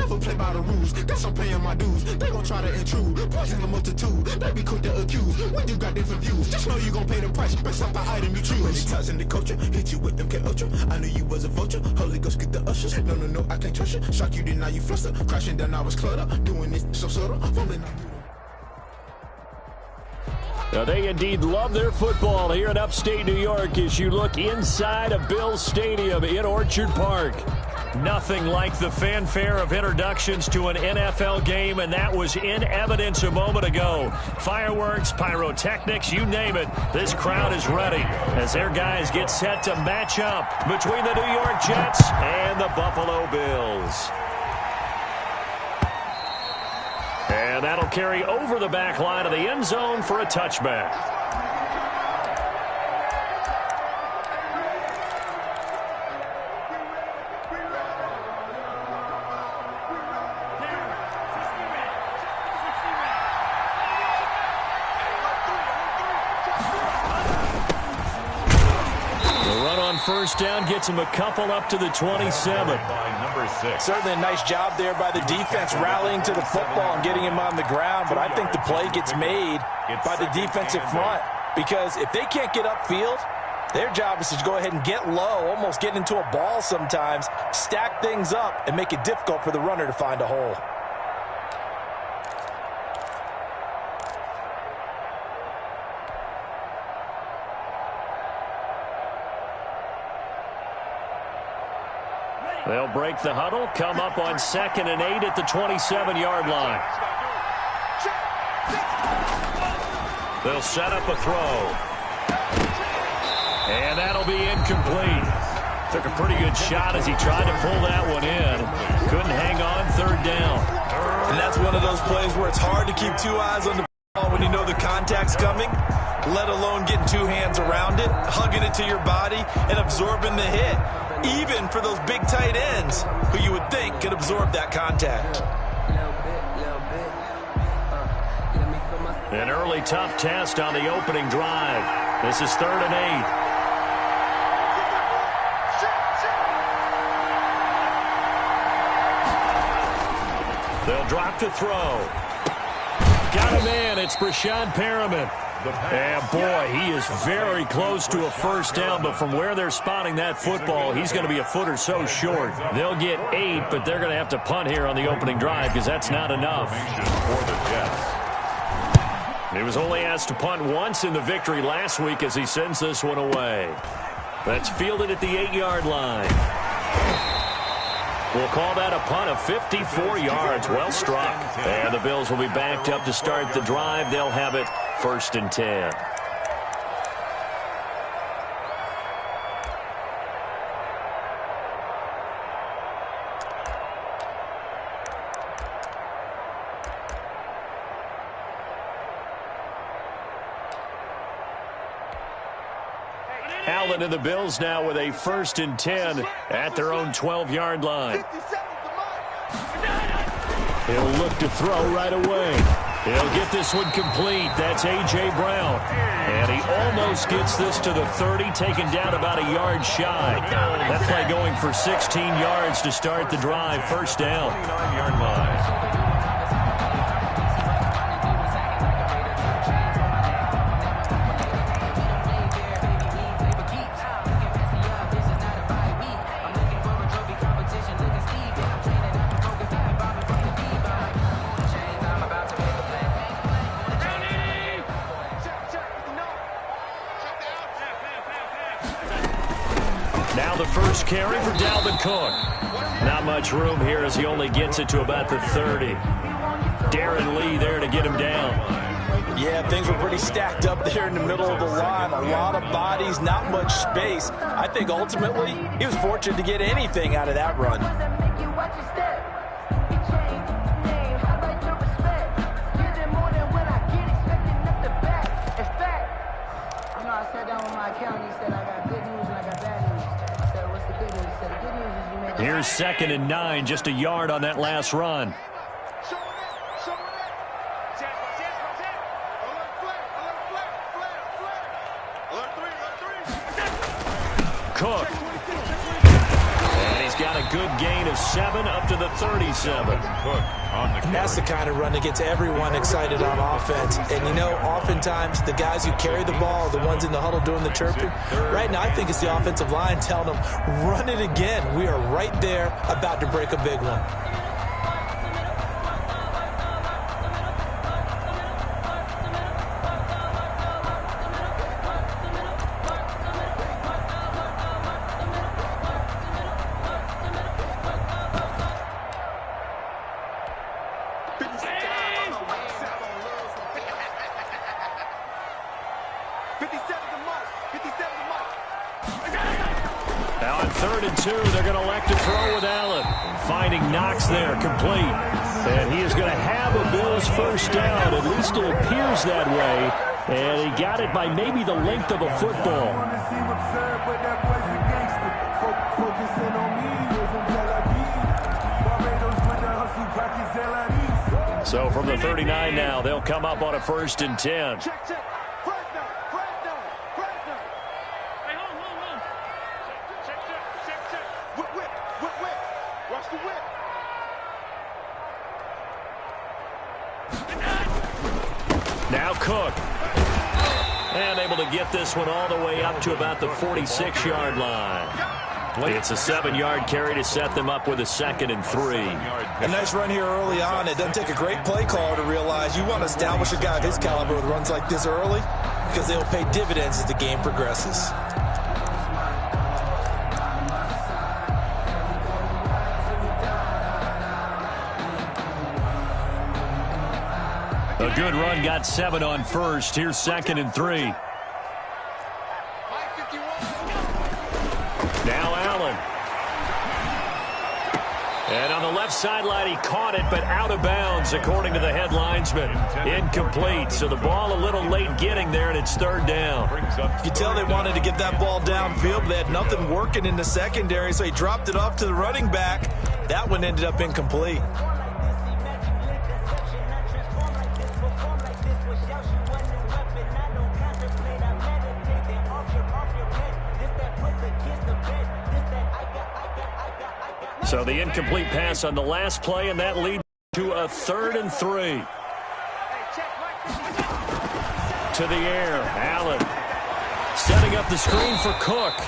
never play by the rules. Guess I'm paying my dues. They gon' try to intrude. Poison the multitude. They be quick to accuse. When you got different views, just know you gon' pay the price based off the item you choose. Many times in the culture, hit you with them K Ultra. I knew you was a vulture. Holy Ghost get the ushers. No, I can't trust you. Shock you, then now you fluster. Crashing down, I was cluttered. Doing this so subtle. Rolling up. Now, they indeed love their football here in upstate New York as you look inside of Bills Stadium in Orchard Park. Nothing like the fanfare of introductions to an NFL game, and that was in evidence a moment ago. Fireworks, pyrotechnics, you name it. This crowd is ready as their guys get set to match up between the New York Jets and the Buffalo Bills. And that'll carry over the back line of the end zone for a touchback. First down gets him a couple up to the 27. By number 6. Certainly a nice job there by the defense rallying to the football and getting him on the ground, but I think the play gets made by the defensive front because if they can't get upfield, their job is to go ahead and get low, almost get into a ball sometimes, stack things up, and make it difficult for the runner to find a hole. They'll break the huddle, come up on 2nd and 8 at the 27-yard line. They'll set up a throw. And that'll be incomplete. Took a pretty good shot as he tried to pull that one in. Couldn't hang on 3rd down. And that's one of those plays where it's hard to keep 2 eyes on the ball when you know the contact's coming, let alone getting 2 hands around it, hugging it to your body, and absorbing the hit. Even for those big tight ends who you would think could absorb that contact. An early tough test on the opening drive. This is 3rd and 8. They'll drop to throw. Got him in. It's Brashad Perriman. And, boy, he is very close to a first down, but from where they're spotting that football, he's going to be a foot or so short. They'll get 8, but they're going to have to punt here on the opening drive because that's not enough. He was only asked to punt once in the victory last week as he sends this one away. That's fielded at the 8-yard line. We'll call that a punt of 54 yards. Well struck. And the Bills will be backed up to start the drive. They'll have it 1st and 10. Allen and the Bills now with a 1st and 10 at their own 12-yard line. He'll look to throw right away. He'll get this one complete. That's A.J. Brown. And he almost gets this to the 30, taken down about a yard shy. That play going for 16 yards to start the drive. 1st down. 29-yard line. Now the first carry for Dalvin Cook. Not much room here as he only gets it to about the 30. Darren Lee there to get him down. Yeah, things were pretty stacked up there in the middle of the line. A lot of bodies, not much space. I think ultimately he was fortunate to get anything out of that run. Here's 2nd and 9, just a yard on that last run. Cook. And he's got a good gain of 7 up to the 37. And that's the kind of run that gets everyone excited on offense. And, you know, oftentimes the guys who carry the ball are the ones in the huddle doing the chirping. Right now, I think it's the offensive line telling them, run it again. We are right there about to break a big one. Now on 3rd and 2, they're going to elect to throw with Allen. Finding Knox there, complete. And he is going to have a Bills first down. At least it appears that way. And he got it by maybe the length of a football. So from the 39 now, they'll come up on a 1st and 10. Now Cook. And able to get this one all the way up to about the 46-yard line. It's a 7-yard carry to set them up with a 2nd and 3. A nice run here early on. It doesn't take a great play caller to realize you want to establish a guy of his caliber with runs like this early because they'll pay dividends as the game progresses. A good run, got 7 on 1st. Here's 2nd and 3. Now Allen. And on the left sideline, he caught it, but out of bounds, according to the head linesman. Incomplete. So the ball a little late getting there, and it's 3rd down. You can tell they wanted to get that ball downfield, but they had nothing working in the secondary, so he dropped it off to the running back. That one ended up incomplete. So the incomplete pass on the last play, and that leads to a 3rd and 3. To the air, Allen setting up the screen for Cook.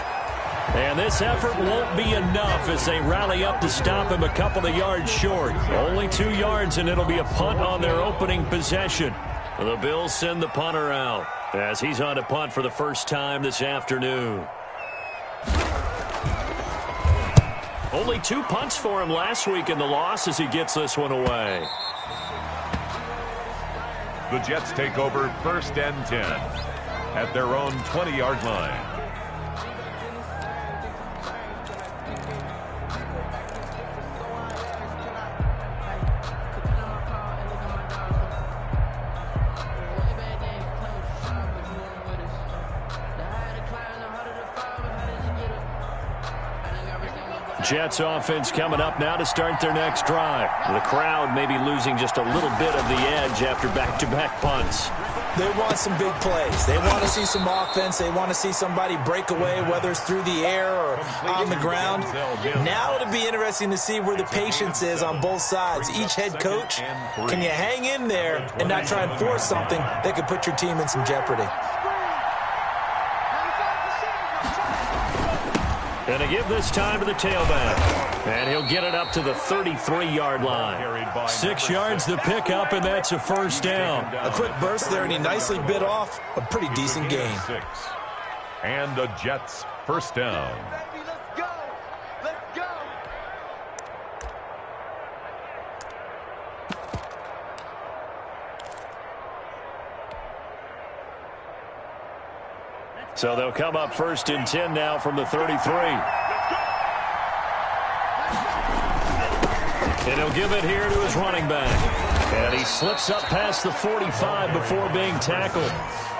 And this effort won't be enough as they rally up to stop him a couple of yards short. Only 2 yards, and it'll be a punt on their opening possession. The Bills send the punter out as he's on to punt for the first time this afternoon. Only 2 punts for him last week in the loss as he gets this one away. The Jets take over 1st and 10 at their own 20-yard line. Jets offense coming up now to start their next drive. The crowd may be losing just a little bit of the edge after back-to-back punts. They want some big plays. They want to see some offense. They want to see somebody break away, whether it's through the air or on the ground. Now it'll be interesting to see where the patience is on both sides. Each head coach, can you hang in there and not try and force something that could put your team in some jeopardy? Going to give this time to the tailback. And he'll get it up to the 33-yard line. 6 yards the pickup, and that's a first down. A quick burst there, and he nicely bit off a pretty decent gain. And the Jets first down. So they'll come up 1st and 10 now from the 33. And he'll give it here to his running back. And he slips up past the 45 before being tackled.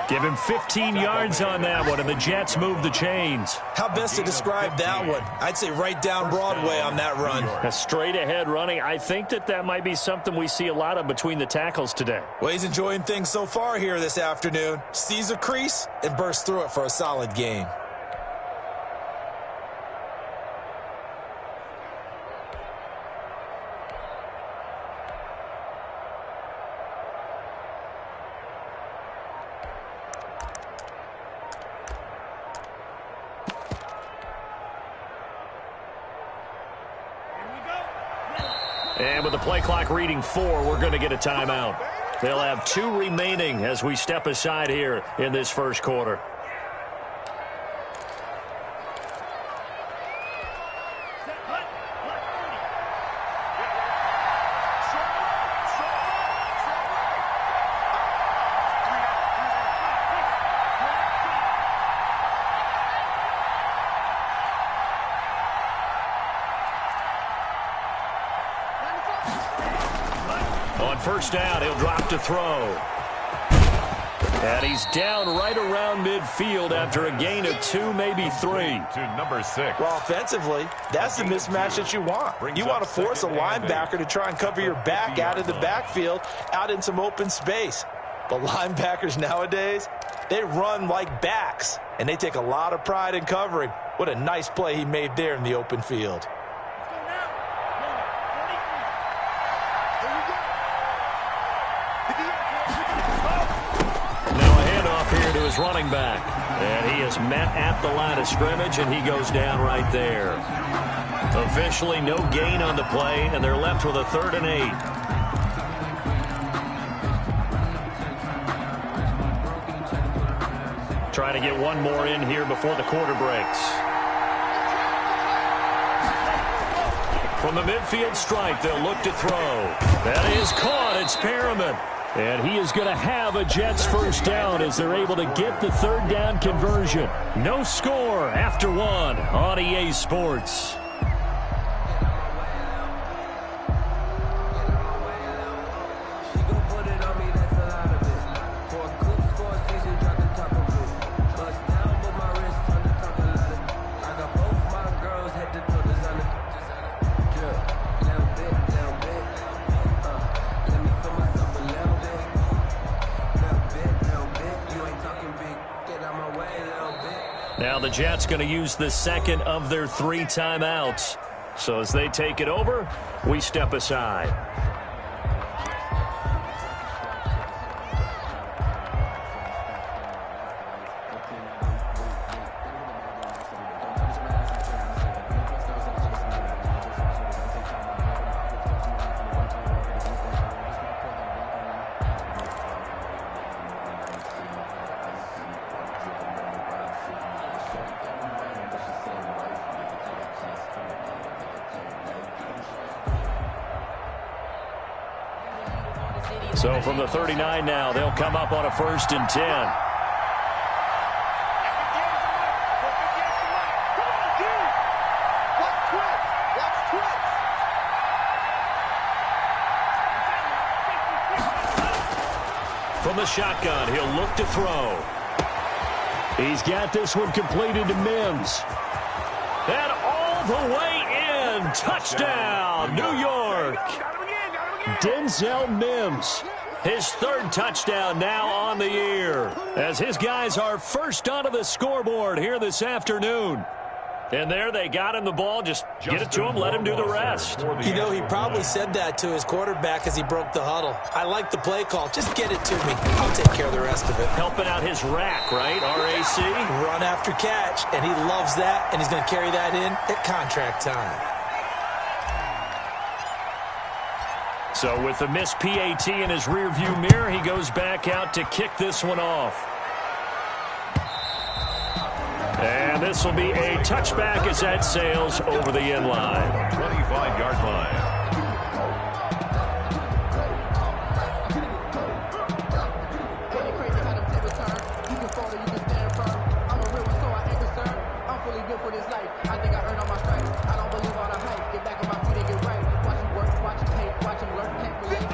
Give him 15 yards on that one, and the Jets move the chains. How best to describe that one? I'd say right down Broadway on that run. A straight-ahead running. I think that might be something we see a lot of between the tackles today. Well, he's enjoying things so far here this afternoon. Sees a crease and bursts through it for a solid gain. And with the play clock reading 4, we're going to get a timeout. They'll have 2 remaining as we step aside here in this first quarter. First down, he'll drop to throw. And he's down right around midfield after a gain of 2, maybe 3. To number 6. Well, offensively, that's the mismatch that you want. You want to force a linebacker to try and cover your back out of the backfield, out in some open space. But linebackers nowadays, they run like backs, and they take a lot of pride in covering. What a nice play he made there in the open field. Here to his running back. And he is met at the line of scrimmage, and he goes down right there. Officially no gain on the play, and they're left with a 3rd and 8. Trying to get one more in here before the quarter breaks. From the midfield stripe, they'll look to throw. That is caught. It's Perriman. And he is going to have a Jets first down as they're able to get the 3rd down conversion. No score after 1 on EA Sports. Now the Jets going to use the 2nd of their 3 timeouts. So as they take it over, we step aside. So from the 39 now, they'll come up on a 1st and 10. From the shotgun, he'll look to throw. He's got this one completed to Mims. And all the way in. Touchdown, New York. Denzel Mims, his 3rd touchdown now on the year, as his guys are first onto the scoreboard here this afternoon. And there they got him the ball. Just get it to him, let him do the rest. You know, he probably said that to his quarterback as he broke the huddle. I like the play call. Just get it to me. I'll take care of the rest of it. Helping out his rack, right? RAC? Run after catch, and he loves that, and he's going to carry that in at contract time. So with the missed PAT in his rearview mirror, he goes back out to kick this one off. And this will be a touchback as that sails over the end line. 25-yard line.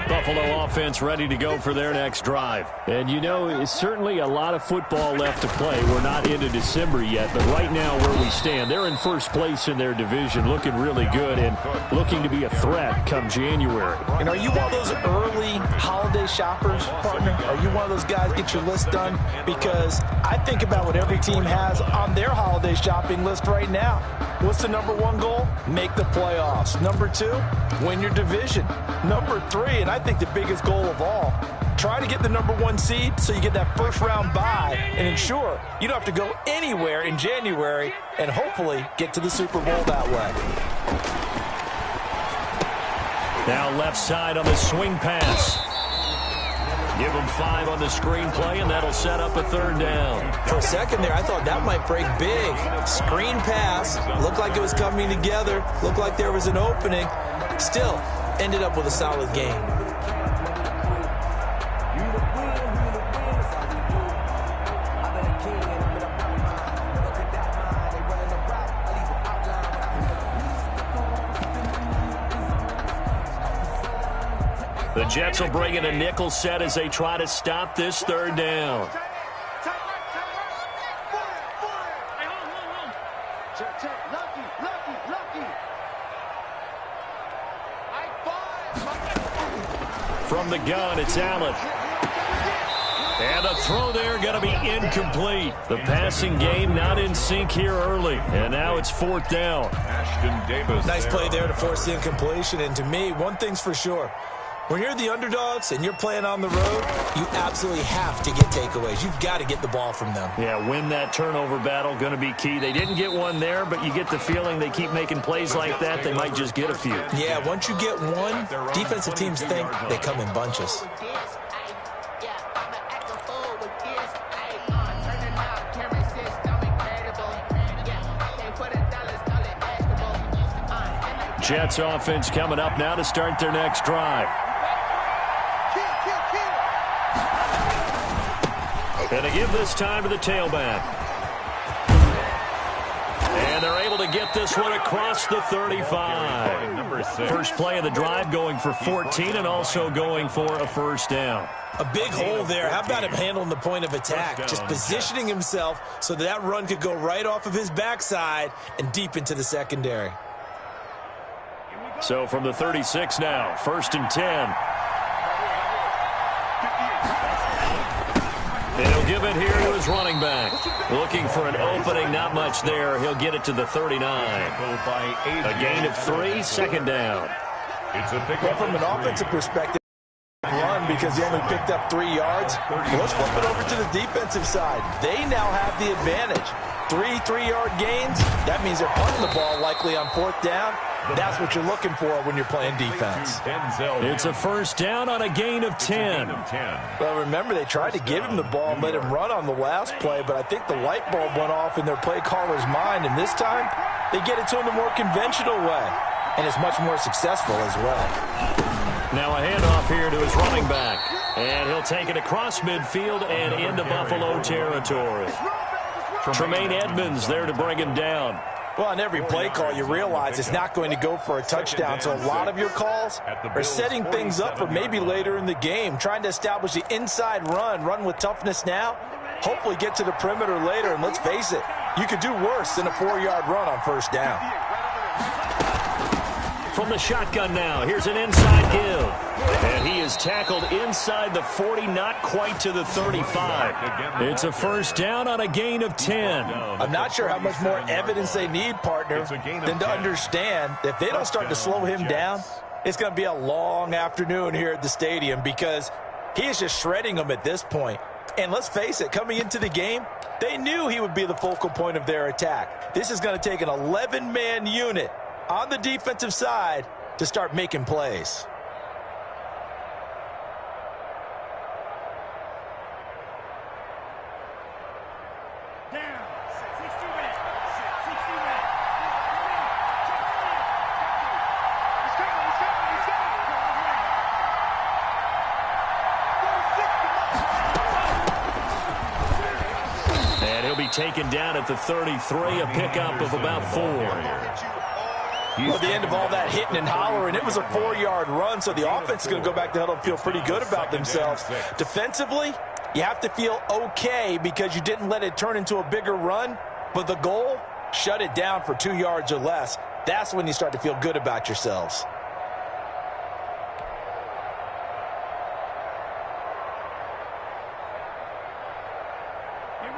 Buffalo offense ready to go for their next drive. And, you know, it's certainly a lot of football left to play. We're not into December yet, but right now where we stand, they're in first place in their division, looking really good and looking to be a threat come January. And are you one of those early holiday shoppers, partner? Are you one of those guys get your list done? Because I think about what every team has on their holiday shopping list right now. What's the #1 goal? Make the playoffs. #2, win your division. #3, and I think the biggest goal of all, try to get the #1 seed so you get that first-round bye and ensure you don't have to go anywhere in January and hopefully get to the Super Bowl that way. Now left side on the swing pass. Give him 5 on the screenplay, and that'll set up a 3rd down. For a second there, I thought that might break big. Screen pass. Looked like it was coming together. Looked like there was an opening. Still, ended up with a solid game. The Jets will bring in a nickel set as they try to stop this 3rd down. From the gun, it's Allen. And a throw there going to be incomplete. The passing game not in sync here early. And now it's 4th down. Ashton Davis. Nice play there to force the incompletion. And to me, one thing's for sure. When you're the underdogs and you're playing on the road, you absolutely have to get takeaways. You've got to get the ball from them. Yeah, win that turnover battle, going to be key. They didn't get one there, but you get the feeling they keep making plays like that, they might just get a few. Yeah, once you get one, defensive teams think they come in bunches. Jets offense coming up now to start their next drive. And to give this time to the tailback. And they're able to get this one across the 35. First play of the drive going for 14 and also going for a 1st down. A big hole there. How about him handling the point of attack? Just positioning himself so that run could go right off of his backside and deep into the secondary. So from the 36 now, 1st and 10. And he'll give it here to his running back. Looking for an opening, not much there. He'll get it to the 39. A gain of 3, 2nd down. Well, from an offensive perspective, run because he only picked up 3 yards. Well, let's flip it over to the defensive side. They now have the advantage. 3 3-yard gains. That means they're punting the ball likely on 4th down. That's what you're looking for when you're playing defense. It's a 1st down on a gain of 10. Well, remember, they tried to give him the ball and let him run on the last play, but I think the light bulb went off in their play caller's mind, and this time they get it to him the more conventional way, and it's much more successful as well. Now a handoff here to his running back, and he'll take it across midfield and into Buffalo territory. Tremaine Edmonds there to bring him down. Well, on every play call, you realize it's not going to go for a touchdown, so a lot of your calls are setting things up for maybe later in the game, trying to establish the inside run with toughness now, hopefully get to the perimeter later, and let's face it, you could do worse than a 4-yard run on 1st down. From the shotgun now, here's an inside give. And he is tackled inside the 40, not quite to the 35. It's a 1st down on a gain of 10. I'm not sure how much more evidence they need, partner, than to understand that if they don't start to slow him down, it's going to be a long afternoon here at the stadium because he is just shredding them at this point. And let's face it, coming into the game, they knew he would be the focal point of their attack. This is going to take an 11-man unit on the defensive side to start making plays. And he'll be taken down at the 33, a pickup of about 4. Well, at the end of all that hitting and hollering, it was a 4-yard run, so the offense is going to go back to huddle and feel pretty good about themselves. Defensively, you have to feel okay because you didn't let it turn into a bigger run, but the goal, shut it down for 2 yards or less. That's when you start to feel good about yourselves.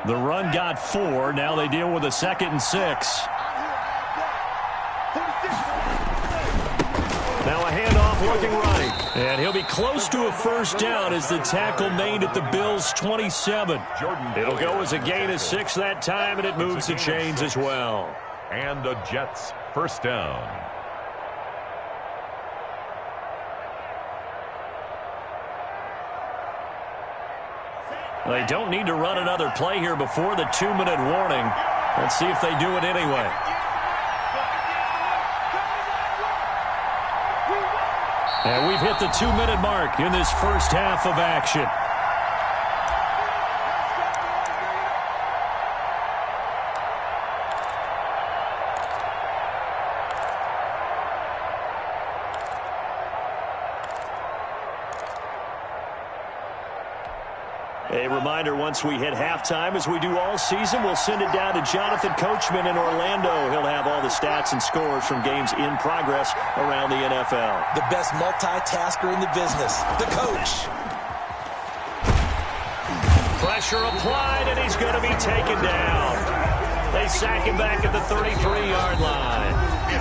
The run got 4. Now they deal with a 2nd and 6. Now a handoff looking right. And he'll be close to a 1st down as the tackle made at the Bills' 27. It'll go as a gain of 6 that time, and it moves the chains as well. And the Jets 1st down. They don't need to run another play here before the 2-minute warning. Let's see if they do it anyway. And we've hit the 2-minute mark in this first half of action. A reminder, once we hit halftime, as we do all season, we'll send it down to Jonathan Coachman in Orlando. He'll have all the stats and scores from games in progress around the NFL. The best multitasker in the business, the coach. Pressure applied, and he's going to be taken down. They sack him back at the 33-yard line.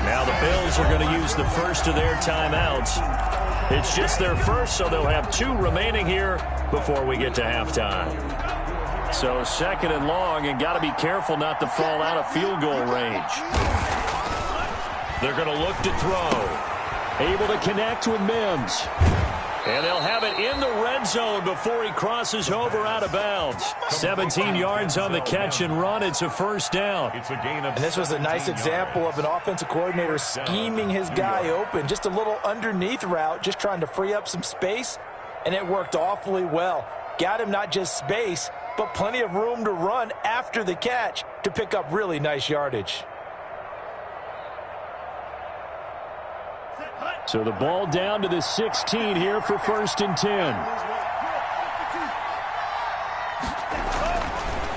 Now the Bills are going to use the first of their timeouts. It's just their first, so they'll have 2 remaining here before we get to halftime. So 2nd and long, and got to be careful not to fall out of field goal range. They're going to look to throw. Able to connect with Mims. And they'll have it in the red zone before he crosses over out of bounds. 17 yards on the catch and run. It's a first down. And this was a nice example of an offensive coordinator scheming his guy open. Just a little underneath route, just trying to free up some space. And it worked awfully well. Got him not just space, but plenty of room to run after the catch to pick up really nice yardage. So the ball down to the 16 here for 1st and 10.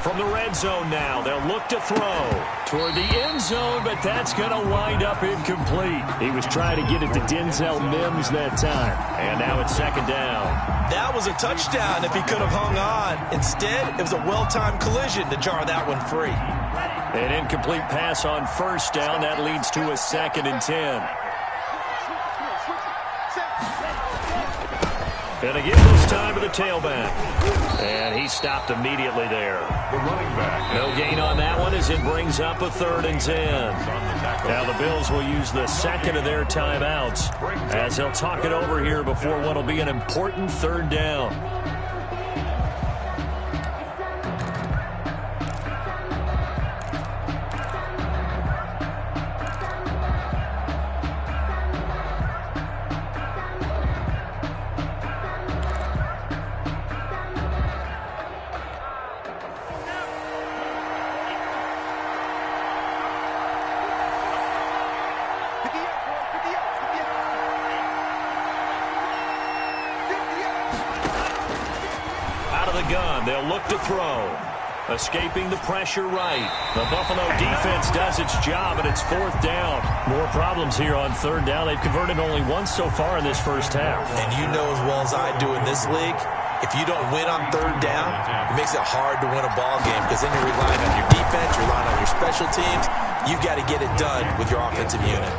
From the red zone now, they'll look to throw toward the end zone, but that's going to wind up incomplete. He was trying to get it to Denzel Mims that time. And now it's 2nd down. That was a touchdown if he could have hung on. Instead, it was a well-timed collision to jar that one free. An incomplete pass on 1st down. That leads to a 2nd and 10. And again this time to the tailback. And he stopped immediately there. The running back. No gain on that one as it brings up a 3rd and 10. Now the Bills will use the 2nd of their timeouts as they'll talk it over here before what will be an important 3rd down. They'll look to throw. Escaping the pressure right. The Buffalo defense does its job, and it's 4th down. More problems here on 3rd down. They've converted only once so far in this first half. And you know as well as I do in this league, if you don't win on 3rd down, it makes it hard to win a ball game because then you're relying on your defense, you're relying on your special teams. You've got to get it done with your offensive unit.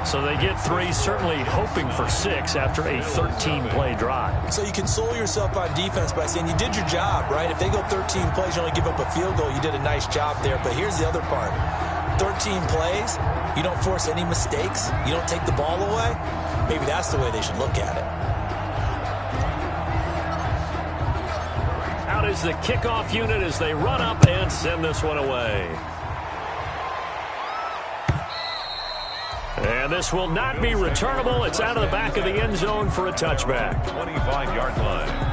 So they get 3, certainly hoping for 6 after a 13-play drive. So you console yourself on defense by saying you did your job, right? If they go 13 plays, you only give up a field goal, you did a nice job there. But here's the other part. 13 plays, you don't force any mistakes, you don't take the ball away. Maybe that's the way they should look at it. Out is the kickoff unit as they run up and send this one away. And this will not be returnable. It's out of the back of the end zone for a touchback. 25-yard line.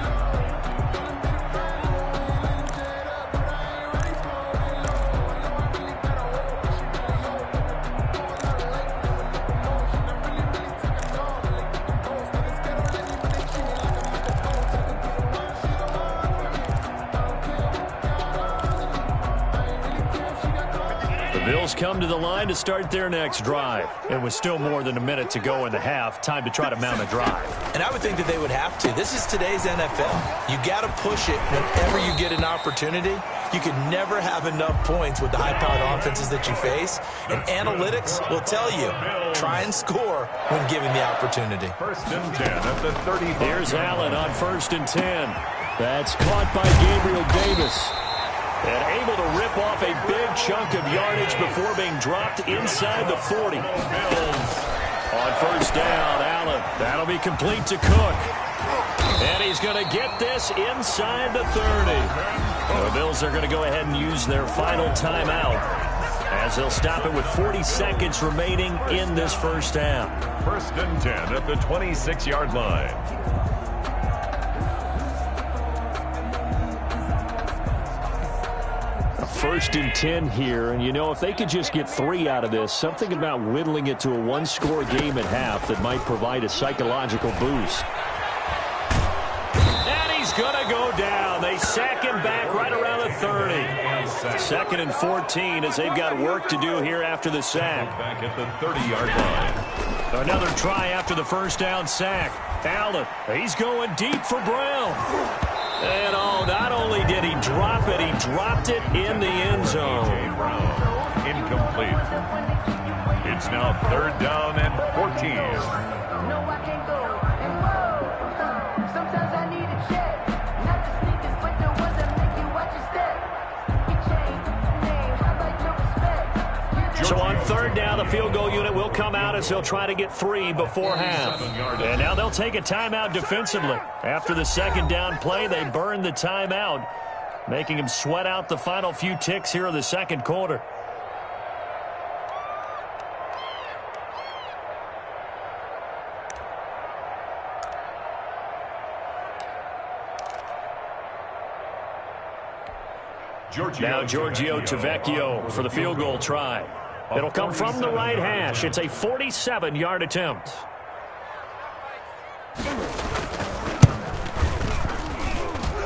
Bills come to the line to start their next drive. And with still more than a minute to go in the half, time to try to mount a drive. And I would think that they would have to. This is today's NFL. You got to push it whenever you get an opportunity. You can never have enough points with the high-powered offenses that you face. And analytics will tell you, try and score when given the opportunity. 1st and 10 at the 30. Here's Allen on 1st and 10. That's caught by Gabriel Davis. And able to rip off a big chunk of yardage before being dropped inside the 40. On 1st down, Allen. That'll be complete to Cook. And he's going to get this inside the 30. The Bills are going to go ahead and use their final timeout, as they'll stop it with 40 seconds remaining in this first half. 1st and 10 at the 26-yard line. First and 10 here, and you know, if they could just get 3 out of this, something about whittling it to a one-score game at half that might provide a psychological boost. And he's going to go down. They sack him back right around the 30. 2nd and 14 as they've got work to do here after the sack. Back at the 30-yard line. Another try after the first down sack. Allen, he's going deep for Brown. And not only did he drop it, he dropped it in the end zone. Brown, incomplete. It's now 3rd down and 14. No, I can't go. And whoa, sometimes I need a check. Not the sneakers, but the ones that make you watch your step. You change name, I like your respect. So on 3rd down, the field goal unit will come out as they'll try to get 3 before half. And now they'll take a timeout defensively. After the 2nd down play, they burn the timeout, making them sweat out the final few ticks here of the 2nd quarter. Now Giorgio Tavecchio for the field goal try. It'll come from the right hash. It's a 47-yard attempt.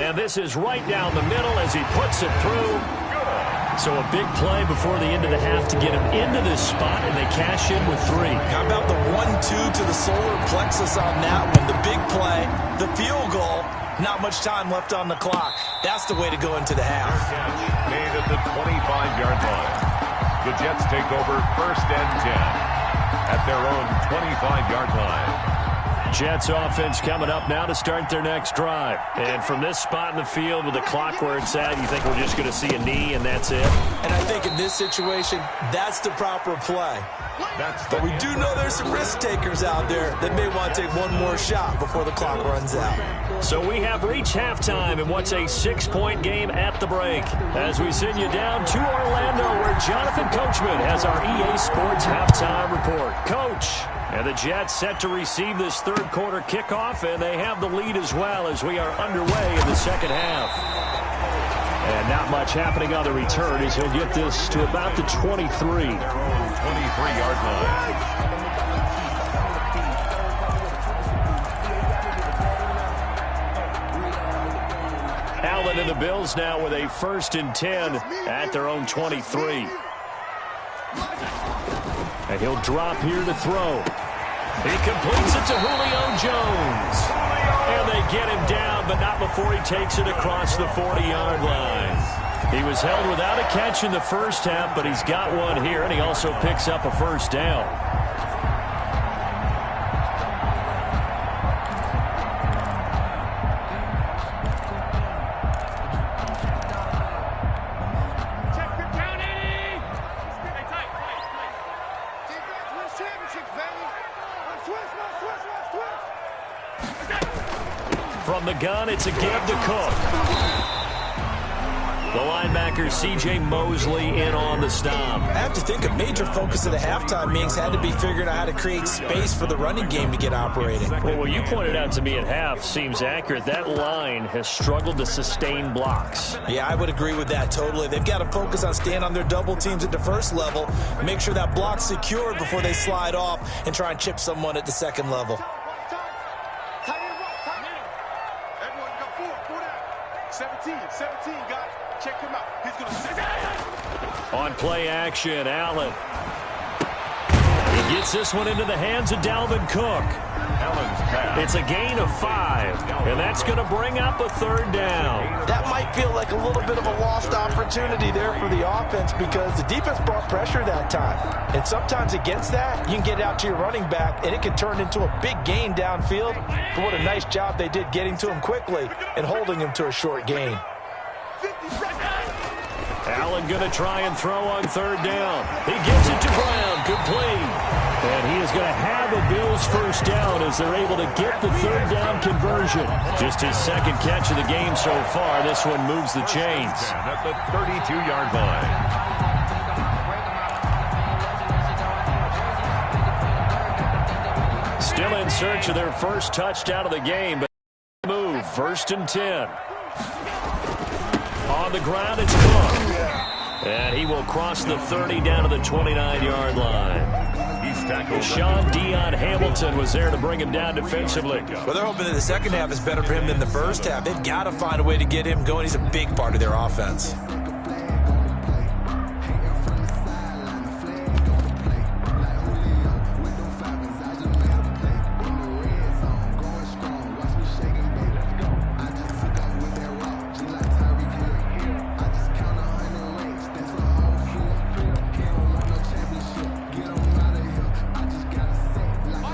And this is right down the middle as he puts it through. So a big play before the end of the half to get him into this spot, and they cash in with 3. How about the 1-2 to the solar plexus on that one? The big play, the field goal, not much time left on the clock. That's the way to go into the half. Made at the 25-yard line. The Jets take over 1st and 10 at their own 25-yard line. Jets offense coming up now to start their next drive. And from this spot in the field with the clock where it's at, you think we're just going to see a knee and that's it? And I think in this situation, that's the proper play. But we do know there's some risk takers out there that may want to take one more shot before the clock runs out. So we have reached halftime in what's a 6-point game at the break. As we send you down to Orlando, where Jonathan Coachman has our EA Sports halftime report. Coach, and the Jets set to receive this 3rd quarter kickoff, and they have the lead as well as we are underway in the 2nd half. And not much happening on the return as he'll get this to about the 23. 23-yard line. Allen and the Bills now with a 1st and 10 at their own 23. And he'll drop here to throw. He completes it to Julio Jones. And they get him down, but not before he takes it across the 40-yard line. He was held without a catch in the first half, but he's got one here, and he also picks up a 1st down. From the gun, it's a give to Cook. The linebacker, C.J. Mosley, in on the stop. I have to think a major focus of the halftime meetings had to be figuring out how to create space for the running game to get operating. Well, what you pointed out to me at half seems accurate. That line has struggled to sustain blocks. Yeah, I would agree with that totally. They've got to focus on staying on their double teams at the 1st level, make sure that block's secured before they slide off and try and chip someone at the 2nd level. On play action, Allen. He gets this one into the hands of Dalvin Cook. It's a gain of 5, and that's going to bring up a 3rd down. That might feel like a little bit of a lost opportunity there for the offense because the defense brought pressure that time. And sometimes against that, you can get out to your running back, and it can turn into a big gain downfield. But what a nice job they did getting to him quickly and holding him to a short gain. Allen going to try and throw on 3rd down. He gives it to Brown. Good play. And he is going to have a Bills first down as they're able to get the third down conversion. Just his second catch of the game so far. This one moves the chains. At the 32-yard line. Still in search of their first touchdown of the game, but move, 1st and 10. On the ground, it's Cook. And he will cross the 30 down to the 29-yard line. He's tackled. Sean Dion Hamilton was there to bring him down defensively. Well, they're hoping that the second half is better for him than the first half. They've got to find a way to get him going. He's a big part of their offense.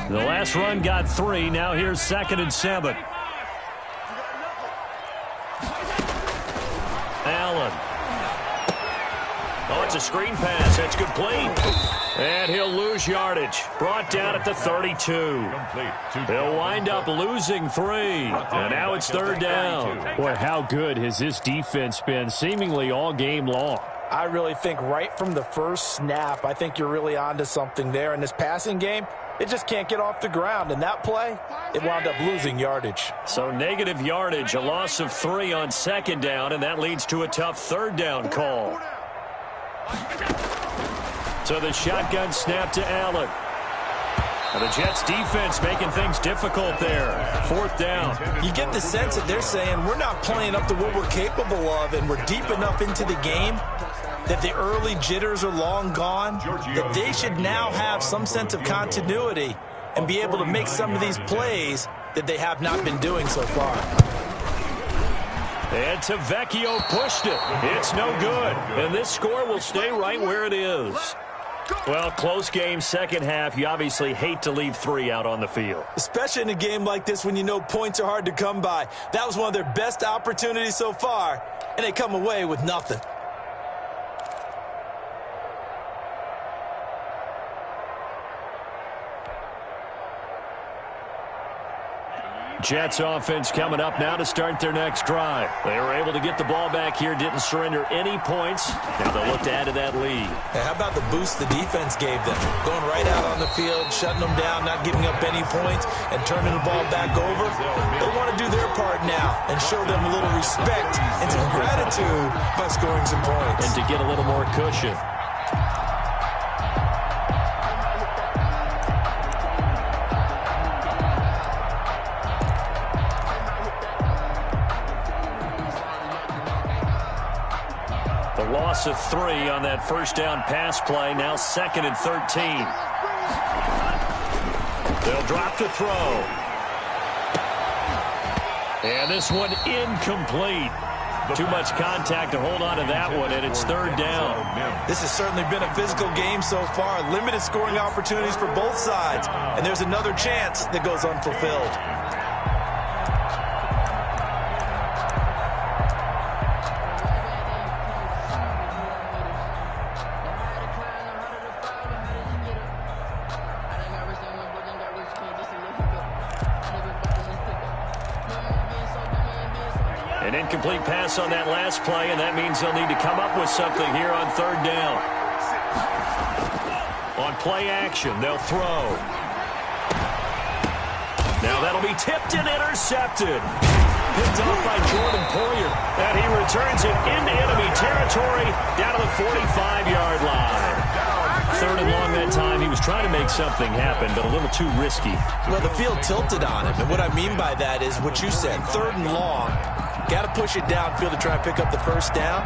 The last run got 3. Now here's 2nd and 7. Allen. Oh, it's a screen pass. That's complete. And he'll lose yardage. Brought down at the 32. He'll wind up losing 3. And now it's 3rd down. Boy, how good has this defense been seemingly all game long? I really think right from the first snap, I think you're really onto something there. In this passing game, it just can't get off the ground. And that play, it wound up losing yardage. So negative yardage, a loss of 3 on 2nd down, and that leads to a tough 3rd down call. So the shotgun snap to Allen. And the Jets defense making things difficult there. 4th down. You get the sense that they're saying we're not playing up to what we're capable of, and we're deep enough into the game that the early jitters are long gone, that they should now have some sense of continuity and be able to make some of these plays that they have not been doing so far. And Tavecchio pushed it. It's no good. And this score will stay right where it is. Well, close game, second half. You obviously hate to leave 3 out on the field. Especially in a game like this when you know points are hard to come by. That was one of their best opportunities so far, and they come away with nothing. Jets offense coming up now to start their next drive. They were able to get the ball back here, didn't surrender any points. Now they'll look to add to that lead. Hey, how about the boost the defense gave them? Going right out on the field, shutting them down, not giving up any points, and turning the ball back over. They want to do their part now and show them a little respect and some gratitude by scoring some points. And to get a little more cushion. Loss of 3 on that first down pass play. Now 2nd and 13. They'll drop the throw. And this one incomplete. Too much contact to hold on to that one, and it's 3rd down. This has certainly been a physical game so far. Limited scoring opportunities for both sides. And there's another chance that goes unfulfilled. An incomplete pass on that last play, and that means they'll need to come up with something here on 3rd down. On play action, they'll throw. Now that'll be tipped and intercepted. Picked off by Jordan Poyer. And he returns it into enemy territory down to the 45-yard line. 3rd and long that time. He was trying to make something happen, but a little too risky. Well, the field tilted on him. And what I mean by that is what you said. 3rd and long. Got to push it downfield to try and pick up the first down.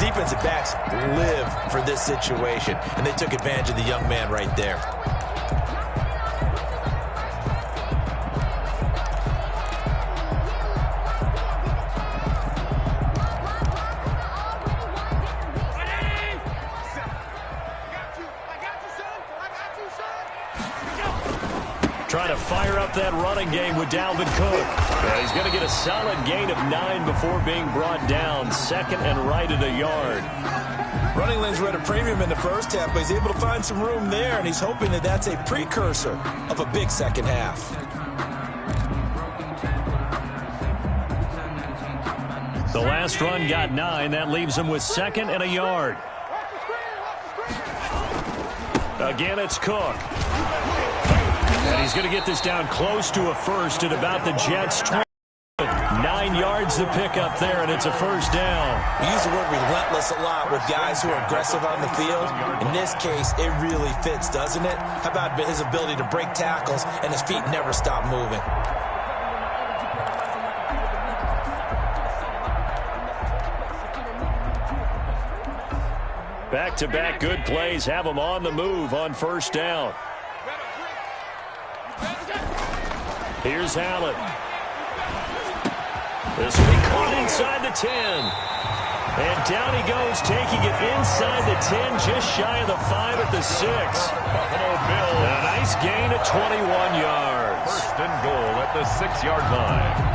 Defensive backs live for this situation, and they took advantage of the young man right there. Trying to fire up that running game with Dalvin Cook. He's going to get a solid gain of 9 before being brought down. 2nd and right at a yard. Running lanes were at a premium in the first half, but he's able to find some room there, and he's hoping that that's a precursor of a big second half. The last run got 9. That leaves him with 2nd and a yard. Again, it's Cook. And he's going to get this down close to a first at about the Jets' 20. 9 yards to pick up there, and it's a first down. We use the word relentless a lot with guys who are aggressive on the field. In this case, it really fits, doesn't it? How about his ability to break tackles and his feet never stop moving? Back-to-back good plays have him on the move on first down. Here's Allen. This will be caught inside the 10. And down he goes, taking it inside the 10, just shy of the 5 at the 6. Buffalo Bills. A nice gain at 21 yards. First and goal at the 6-yard line.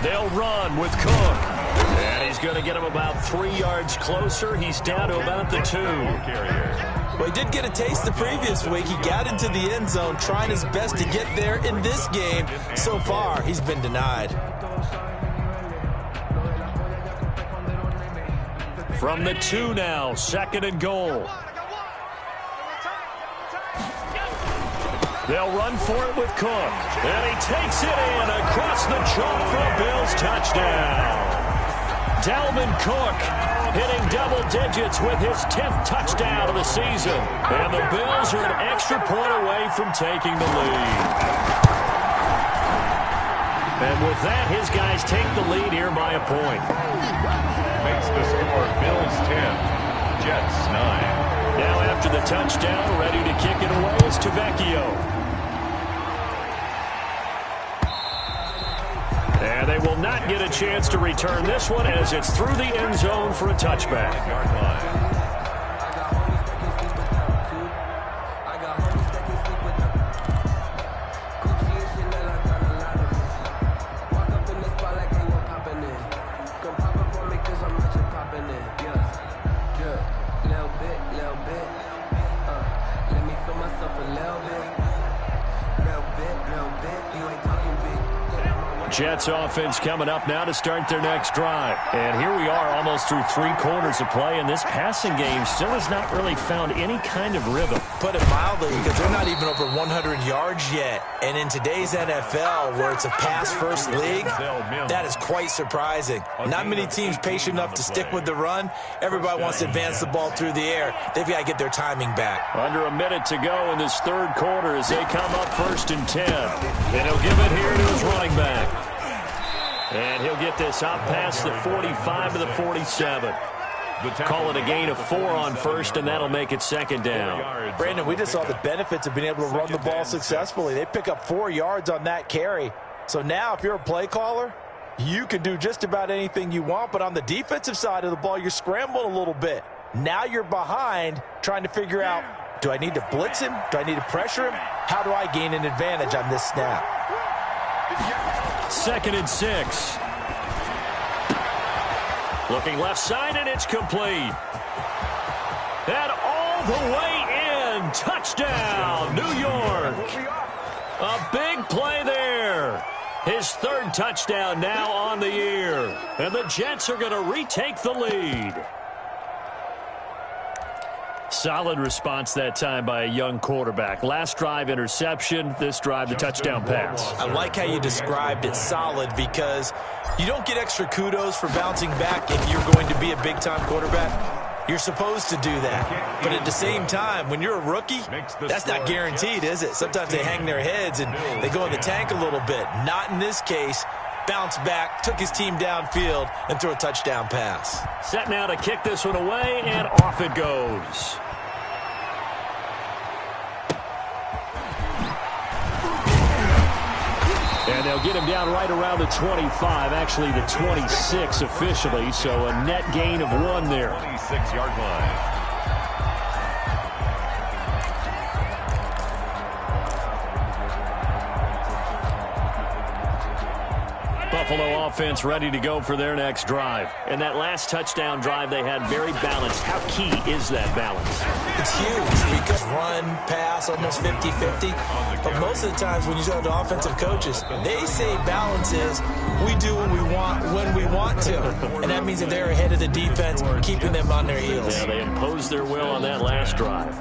They'll run with Cook. And he's going to get him about 3 yards closer. He's down to about the 2. Well, he did get a taste the previous week. He got into the end zone trying his best to get there in this game. So far, he's been denied. From the 2 now, 2nd and goal. They'll run for it with Cook. And he takes it in across the chalk for a Bills touchdown. Dalvin Cook hitting double digits with his 10th touchdown of the season. And the Bills are an extra point away from taking the lead. And with that, his guys take the lead here by a point. Makes the score Bills 10, Jets 9. Now after the touchdown, ready to kick it away is Tavecchio. And they will not get a chance to return this one as it's through the end zone for a touchback. Jets offense coming up now to start their next drive. And here we are almost through 3 quarters of play, and this passing game still has not really found any kind of rhythm. Put it mildly, because they're not even over 100 yards yet. And in today's NFL, where it's a pass-first league, that is quite surprising. Not many teams patient enough to stick with the run. Everybody wants to advance the ball through the air. They've got to get their timing back. Under a minute to go in this 3rd quarter as they come up 1st and 10. And he'll give it here to his running back. And he'll get this out past the 45 to the 47. Call it a gain of 4 on 1st, and that'll make it 2nd down. Brandon, we just saw the benefits of being able to run the ball successfully. They pick up 4 yards on that carry. So now if you're a play caller, you can do just about anything you want. But on the defensive side of the ball, you're scrambling a little bit. Now you're behind trying to figure out, do I need to blitz him? Do I need to pressure him? How do I gain an advantage on this snap? 2nd and 6. Looking left side, and it's complete. And all the way in. Touchdown, New York. A big play there. His 3rd touchdown now on the year. And the Jets are going to retake the lead. Solid response that time by a young quarterback. Last drive, interception. This drive, the touchdown pass. I like how you described it, solid, because you don't get extra kudos for bouncing back if you're going to be a big-time quarterback. You're supposed to do that. But at the same time, when you're a rookie, that's not guaranteed, is it? Sometimes they hang their heads and they go in the tank a little bit. Not in this case. Bounced back, took his team downfield, and threw a touchdown pass. Set now to kick this one away, and off it goes. And they'll They'll get him down right around the 25, actually the 26 officially, so a net gain of 1 there. 26-yard line. Buffalo offense ready to go for their next drive. And that last touchdown drive they had very balanced. How key is that balance? It's huge because run, pass, almost 50-50. But most of the times when you talk to offensive coaches, they say balance is we do what we want when we want to. And that means that they're ahead of the defense, keeping them on their heels. Yeah, they imposed their will on that last drive.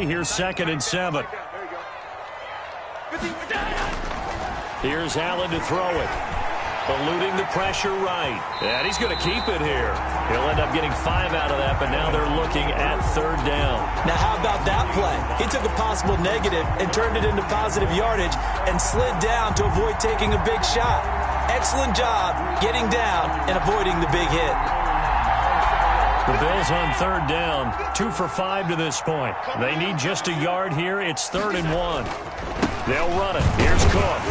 Here's 2nd and 7. Here's Allen to throw it. Eluding the pressure right. And he's going to keep it here. He'll end up getting 5 out of that, but now they're looking at 3rd down. Now how about that play? He took a possible negative and turned it into positive yardage and slid down to avoid taking a big shot. Excellent job getting down and avoiding the big hit. The Bills on 3rd down, 2 for 5 to this point. They need just a yard here. It's 3rd and 1. They'll run it. Here's Cook.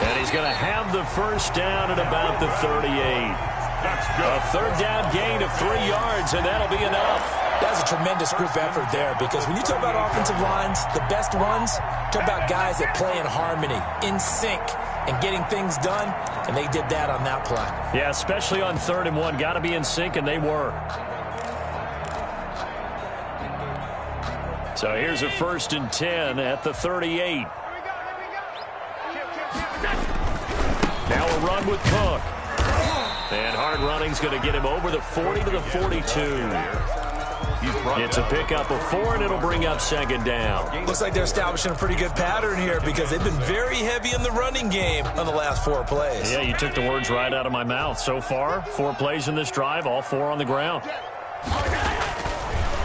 And he's going to have the first down at about the 38. A 3rd down gain of 3 yards, and that'll be enough. That's a tremendous group effort there because when you talk about offensive lines, the best ones, talk about guys that play in harmony, in sync, and getting things done, and they did that on that play. Yeah, especially on 3rd and 1. Got to be in sync, and they were. So here's a 1st and 10 at the 38. Now a run with Cook. And hard running's going to get him over the 40 to the 42. It's a pickup of 4, and it'll bring up 2nd down. Looks like they're establishing a pretty good pattern here because they've been very heavy in the running game on the last 4 plays. Yeah, you took the words right out of my mouth. So far, 4 plays in this drive, all 4 on the ground.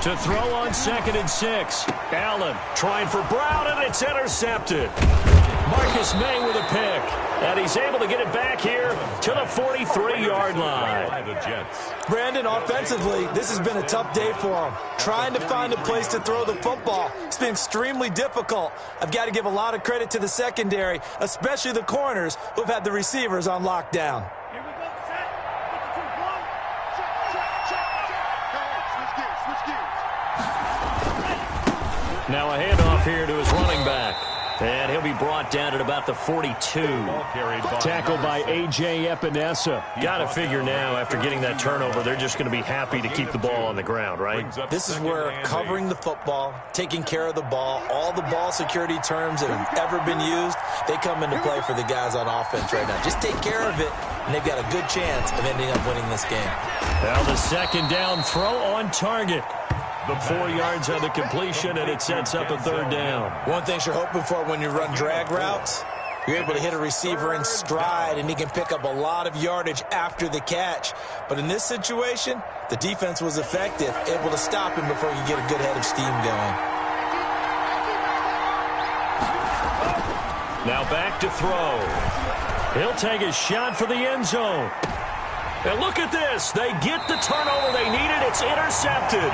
To throw on 2nd and 6. Allen trying for Brown, and it's intercepted. Marcus May with a pick. And he's able to get it back here to the 43-yard line. Brandon, offensively, this has been a tough day for him. Trying to find a place to throw the football. It's been extremely difficult. I've got to give a lot of credit to the secondary, especially the corners who've had the receivers on lockdown. Now a handoff here to his running back. And he'll be brought down at about the 42. Tackled by A.J. Epinesa. Got to figure now, after getting that turnover, they're just going to be happy to keep the ball on the ground, right? This is where covering the football, taking care of the ball, all the ball security terms that have ever been used, they come into play for the guys on offense right now. Just take care of it, and they've got a good chance of ending up winning this game. Now the 2nd down throw on target. The 4 yards on the completion, and it sets up a 3rd down. One thing you're hoping for when you run drag routes, you're able to hit a receiver in stride, and he can pick up a lot of yardage after the catch. But in this situation, the defense was effective, able to stop him before he could get a good head of steam going. Now back to throw. He'll take a shot for the end zone. And look at this. They get the turnover they needed. It's intercepted.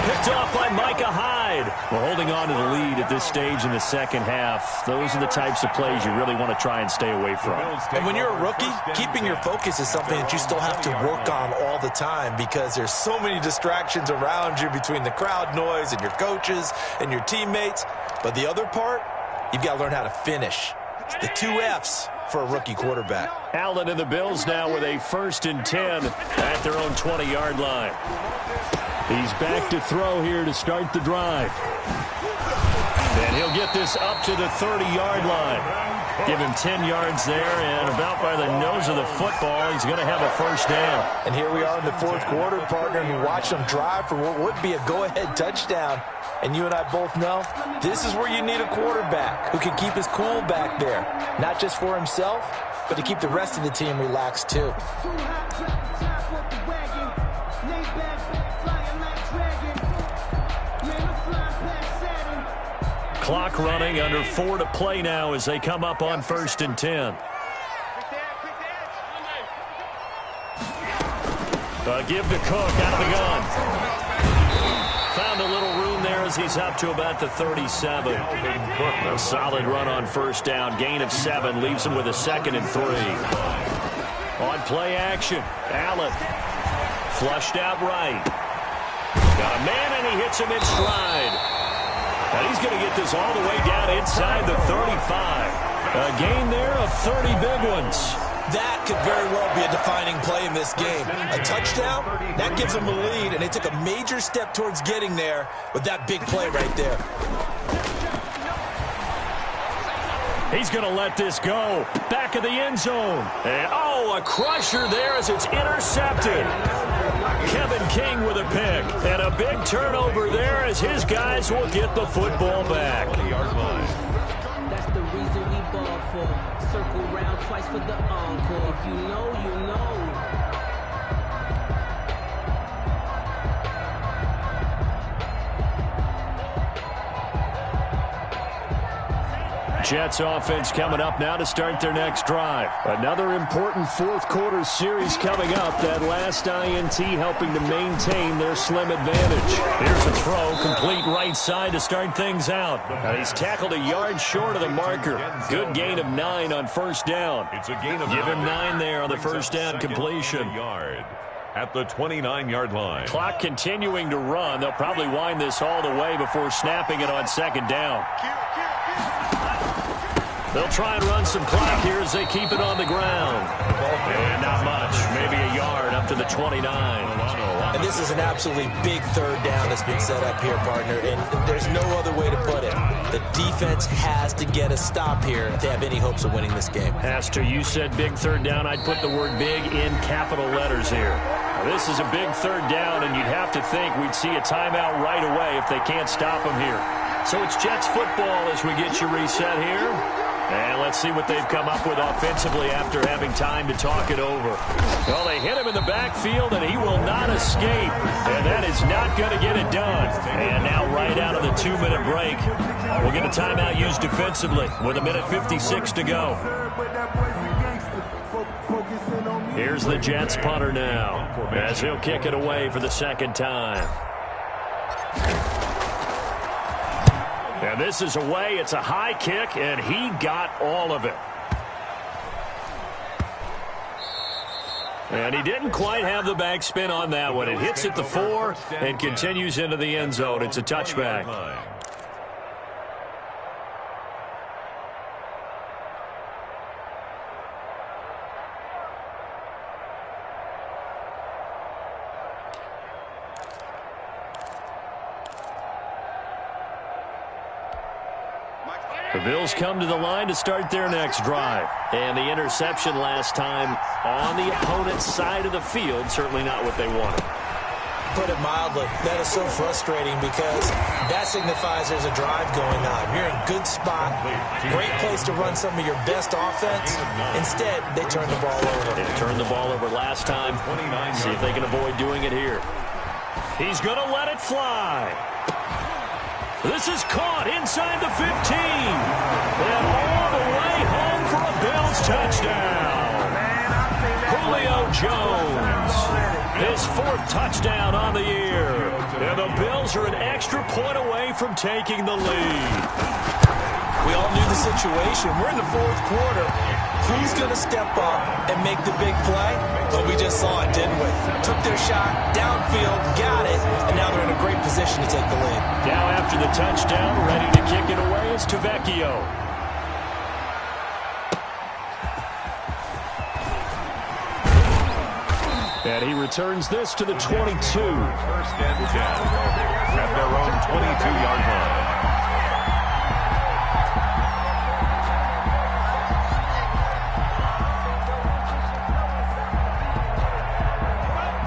Picked off by Micah Hyde. We're holding on to the lead at this stage in the 2nd half. Those are the types of plays you really want to try and stay away from. And when you're a rookie, keeping your focus is something that you still have to work on all the time because there's so many distractions around you between the crowd noise and your coaches and your teammates. But the other part, you've got to learn how to finish. It's the 2 F's for a rookie quarterback. Allen and the Bills now with a 1st and 10 at their own 20-yard line. He's back to throw here to start the drive. And he'll get this up to the 30-yard line. Give him 10 yards there, and about by the nose of the football, he's going to have a 1st down. And here we are in the 4th quarter, partner, and you watch them drive for what would be a go-ahead touchdown. And you and I both know this is where you need a quarterback who can keep his cool back there, not just for himself, but to keep the rest of the team relaxed too. Clock running, under 4 to play now as they come up on 1st and 10. Give to Cook out of the gun. Found a little room there as he's up to about the 37. A solid run on first down. Gain of 7. Leaves him with a 2nd and 3. On play action, Allen. Flushed out right. Got a man, and he hits him in stride. And he's going to get this all the way down inside the 35. A gain there of 30 big ones. That could very well be a defining play in this game. A touchdown, that gives them a lead, and they took a major step towards getting there with that big play right there. He's going to let this go. Back of the end zone. And, a crusher there as it's intercepted. Kevin King with a pick. And a big turnover there as his guys will get the football back. That's the reason we ball for. Circle round twice for the encore. If you know, you know. Jets offense coming up now to start their next drive. Another important fourth quarter series coming up. That last INT helping to maintain their slim advantage. Here's a throw, complete right side to start things out. And he's tackled a yard short of the marker. Good gain of 9 on first down. It's a gain of Give him 9 there on the first down completion. Yard at the 29-yard line. Clock continuing to run. They'll probably wind this all the way before snapping it on second down. They'll try and run some clock here as they keep it on the ground. And not much, maybe a yard up to the 29. And this is an absolutely big third down that's been set up here, partner, and there's no other way to put it. The defense has to get a stop here if they have any hopes of winning this game. Has to. You said big third down. I'd put the word big in capital letters here. Now, this is a big third down, and you'd have to think we'd see a timeout right away if they can't stop them here. So it's Jets football as we get you reset here. And let's see what they've come up with offensively after having time to talk it over. Well, they hit him in the backfield, and he will not escape. And that is not going to get it done. And now right out of the 2-minute break, we'll get a timeout used defensively with 1:56 to go. Here's the Jets punter now as he'll kick it away for the second time. And this is away. It's a high kick, and he got all of it. And he didn't quite have the backspin on that one. It hits at the 4 and continues into the end zone. It's a touchback. The Bills come to the line to start their next drive. And the interception last time on the opponent's side of the field, certainly not what they wanted. Put it mildly, that is so frustrating because that signifies there's a drive going on. You're in a good spot, great place to run some of your best offense. Instead, they turn the ball over. They turned the ball over last time. See if they can avoid doing it here. He's going to let it fly. This is caught inside the 15. And all the way home for a Bills touchdown. Julio Jones. His 4th touchdown on the year. And the Bills are an extra point away from taking the lead. We all knew the situation. We're in the 4th quarter. Who's going to step up and make the big play? Well, we just saw it, didn't we? Took their shot, downfield, got it, and now they're in a great position to take the lead. Now after the touchdown, ready to kick it away is Tavecchio. And he returns this to the 22. First and 10 at their own 22-yard line.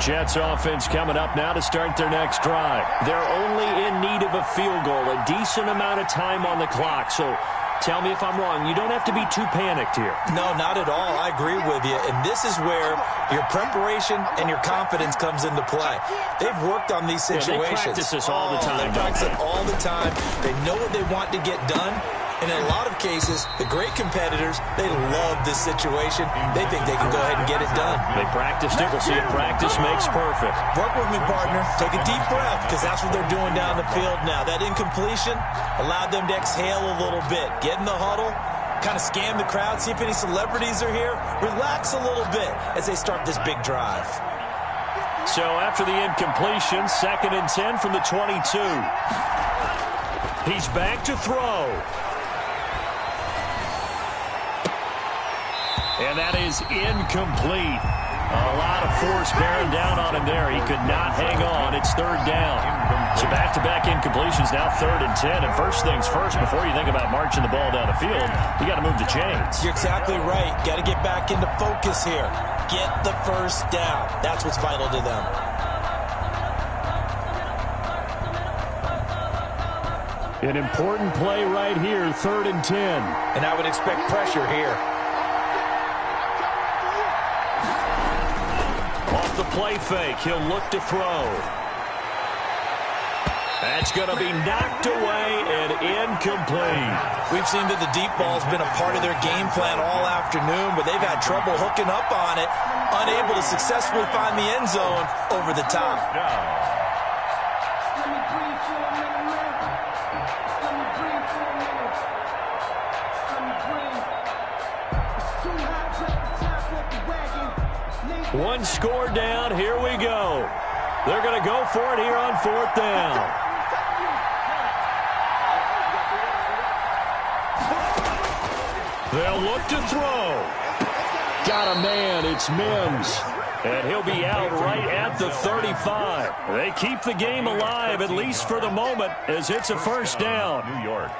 Jets offense coming up now to start their next drive. They're only in need of a field goal, a decent amount of time on the clock. So tell me if I'm wrong. You don't have to be too panicked here. No, not at all. I agree with you. And this is where your preparation and your confidence comes into play. They've worked on these situations. They practice this all the time. They practice it all the time. They know what they want to get done. And in a lot of cases, the great competitors, they love this situation. They think they can go ahead and get it done. They practiced it. We'll see if practice makes perfect. Work with me, partner. Take a deep breath, because that's what they're doing down the field now. That incompletion allowed them to exhale a little bit. Get in the huddle, kind of scan the crowd, see if any celebrities are here. Relax a little bit as they start this big drive. So after the incompletion, 2nd and 10 from the 22. He's back to throw. And that is incomplete. A lot of force bearing down on him there. He could not hang on. It's 3rd down. So back-to-back incompletions, now 3rd and 10. And first things first, before you think about marching the ball down the field, you got to move the chains. You're exactly right. Got to get back into focus here. Get the first down. That's what's vital to them. An important play right here, 3rd and 10. And I would expect pressure here. Off the play fake, he'll look to throw. That's going to be knocked away and incomplete. We've seen that the deep ball's been a part of their game plan all afternoon, but they've had trouble hooking up on it, unable to successfully find the end zone over the top. One score down, here we go. They're going to go for it here on 4th down. They'll look to throw. Got a man, it's Mims. And he'll be out right at the 35. They keep the game alive, at least for the moment, as it's a 1st down. New York.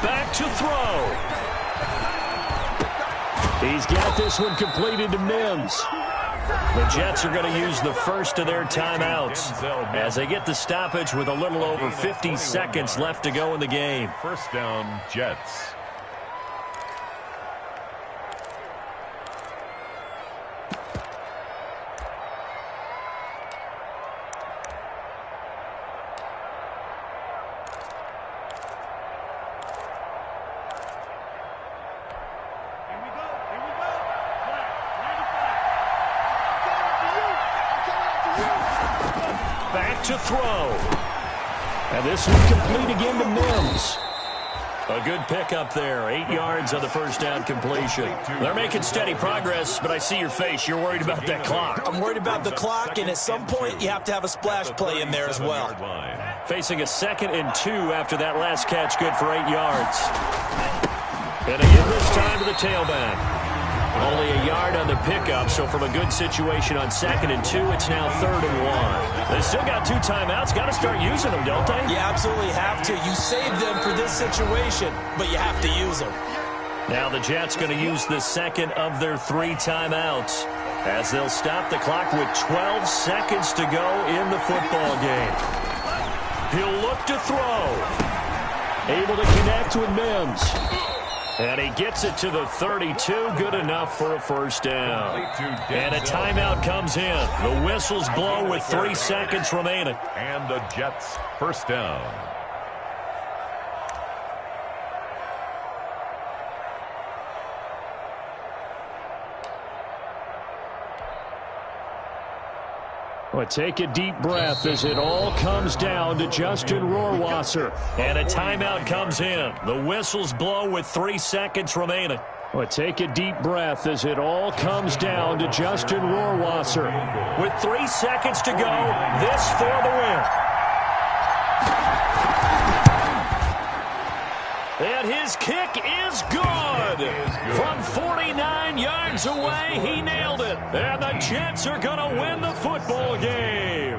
Back to throw. He's got this one completed to Mims. The Jets are going to use the first of their timeouts as they get the stoppage with a little over 50 seconds left to go in the game. 1st down, Jets. Back to throw. And this one complete again to Mims. A good pickup there. 8 yards on the 1st down completion. They're making steady progress, but I see your face. You're worried about that clock. I'm worried about the clock, and at some point you have to have a splash play in there as well. Facing a 2nd and 2 after that last catch, good for 8 yards. And again this time to the tailback. Only a yard on the pickup, so from a good situation on 2nd and 2, it's now 3rd and 1. They still got 2 timeouts. Got to start using them, don't they? You absolutely have to. You save them for this situation, but you have to use them. Now the Jets going to use the 2nd of their 3 timeouts as they'll stop the clock with 12 seconds to go in the football game. He'll look to throw. Able to connect with Mims. And he gets it to the 32. Good enough for a 1st down. And a timeout comes in. The whistles blow with 3 seconds remaining. And the Jets 1st down. Well, take a deep breath as it all comes down to Justin Rohrwasser. And a timeout comes in. The whistles blow with 3 seconds remaining. Well, take a deep breath as it all comes down to Justin Rohrwasser. With 3 seconds to go, this for the win. And his kick is good. From 49 yards away, he nailed it. And the Jets are going to win the football game.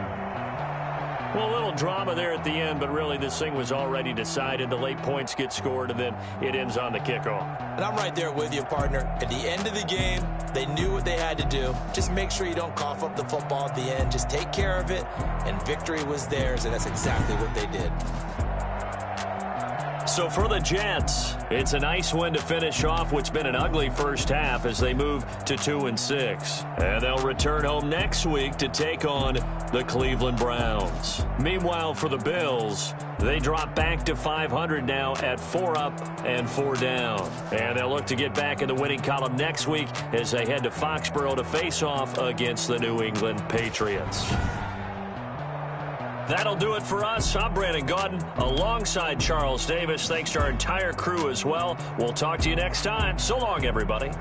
Well, a little drama there at the end, but really this thing was already decided. The late points get scored, and then it ends on the kickoff. And I'm right there with you, partner. At the end of the game, they knew what they had to do. Just make sure you don't cough up the football at the end. Just take care of it, and victory was theirs, and that's exactly what they did. So for the Jets, it's a nice win to finish off what's been an ugly first half as they move to 2-6. And they'll return home next week to take on the Cleveland Browns. Meanwhile, for the Bills, they drop back to 500 now at 4 up and 4 down. And they'll look to get back in the winning column next week as they head to Foxborough to face off against the New England Patriots. That'll do it for us. I'm Brandon Gaudin alongside Charles Davis. Thanks to our entire crew as well. We'll talk to you next time. So long, everybody.